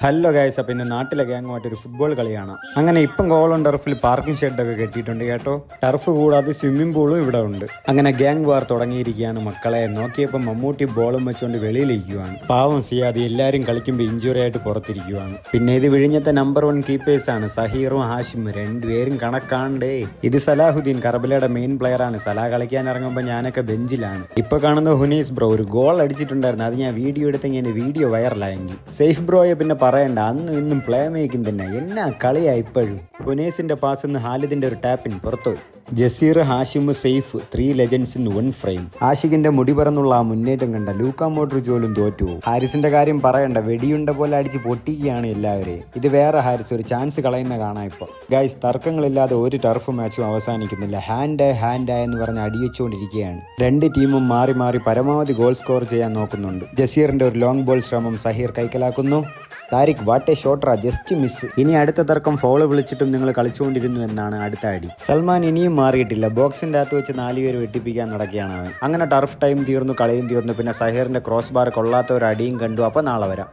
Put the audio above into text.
Hello guys, അപ്പോൾ ഇന്ന് നാട്ടിലെ ഗ്യാങ്ങുമായിട്ട് ഒരു ഫുട്ബോൾ കളിയാണ്. അങ്ങനെ ഇപ്പം ഗോളം ടർഫിൽ പാർക്കിംഗ് ഷെഡൊക്കെ കെട്ടിയിട്ടുണ്ട് കേട്ടോ. ടർഫ് കൂടാതെ സ്വിമ്മിംഗ് പൂളും ഇവിടെ ഉണ്ട്. അങ്ങനെ ഗ്യാങ് വാർ തുടങ്ങിയിരിക്കുകയാണ് മക്കളെ. നോക്കിയപ്പോൾ മമ്മൂട്ടി ബോളും വെച്ചുകൊണ്ട് വെളിയിലിരിക്കുകയാണ്. പാവം സിയാദി എല്ലാവരും കളിക്കുമ്പോൾ ഇഞ്ചുറി ആയിട്ട് പുറത്തിരിക്കുകയാണ്. പിന്നെ ഇത് വിഴിഞ്ഞത്തെ നമ്പർ 1 കീപ്പേഴ്സാണ് സഹീറും ഹാഷിമും, രണ്ടുപേരും കണക്കാണ്ടേ. ഇത് സലാഹുദ്ദീൻ കർബലയുടെ മെയിൻ പ്ലെയറാണ്. സലാ കളിക്കാൻ ഇറങ്ങുമ്പോൾ ഞാനൊക്കെ ബെഞ്ചിലാണ്. ഇപ്പൊ കാണുന്ന ഹുനീസ് ബ്രോ ഒരു ഗോൾ അടിച്ചിട്ടുണ്ടായിരുന്നു. അത് ഞാൻ വീഡിയോ എടുത്തെങ്കിൽ എൻ്റെ വീഡിയോ വൈറലായെങ്കിൽ. സേഫ് ബ്രോയെ പിന്നെ പറയണ്ട, അന്നും ഇന്നും പ്ലേ മേക്കിംഗ് തന്നെ. എന്നാ കളിയാ ഇപ്പോഴും. ഹുനേസിന്റെ പാസ് നിന്ന് ഹാലിദിന്റെ ഒരു ടാപ്പിൻ പുറത്തുപോയി. Jaseer, Hashim, Saif 3 legends in 1 frame. ആഷിഖിന്റെ മുടി പറന്നുള്ള ആ മുന്നേറ്റം കണ്ട ലൂക്കാ മോഡ്രിച്ചോലും തോറ്റു. ഹാരിസിന്റെ കാര്യം പറയണ്ട, വെടിയുണ്ട പോലെ അടിച്ച് പൊട്ടിക്കുകയാണ് എല്ലാവരെയും. ഇത് വേറെ ഹാരിസ് ഒരു ചാൻസ് കളയുന്ന കാണാം ഇപ്പൊ. ഗൈസ്, തർക്കങ്ങളില്ലാതെ ഒരു ടർഫ് മാച്ചും അവസാനിക്കുന്നില്ല. ഹാൻഡ് എന്ന് പറഞ്ഞ് അടിവെച്ചുകൊണ്ടിരിക്കുകയാണ്. രണ്ട് ടീമും മാറി മാറി പരമാവധി ഗോൾ സ്കോർ ചെയ്യാൻ നോക്കുന്നുണ്ട്. ജസീറിന്റെ ഒരു ലോങ് ബോൾ ശ്രമം സഹീർ കൈക്കലാക്കുന്നു. താരിഖ് വാട്ട് എ ഷോട്ടറാ, ജസ്റ്റ് മിസ്. ഇനി അടുത്ത തർക്കം ഫോളോ വിളിച്ചിട്ടും നിങ്ങൾ കളിച്ചുകൊണ്ടിരുന്നു എന്നാണ് അടുത്ത അടി. സൽമാൻ ഇനിയും മാറിയിട്ടില്ല. ബോക്സിന്റെ അകത്ത് വെച്ച് 4 പേര് വെട്ടിപ്പിക്കാൻ നടക്കുകയാണ് അവൻ. അങ്ങനെ ടർഫ് ടൈം തീർന്നു, കളിയും തീർന്നു. പിന്നെ സഹീറിന്റെ ക്രോസ് ബാർ കൊള്ളാത്ത ഒരു അടിയും കണ്ടു. അപ്പോൾ നാളെ വരാം.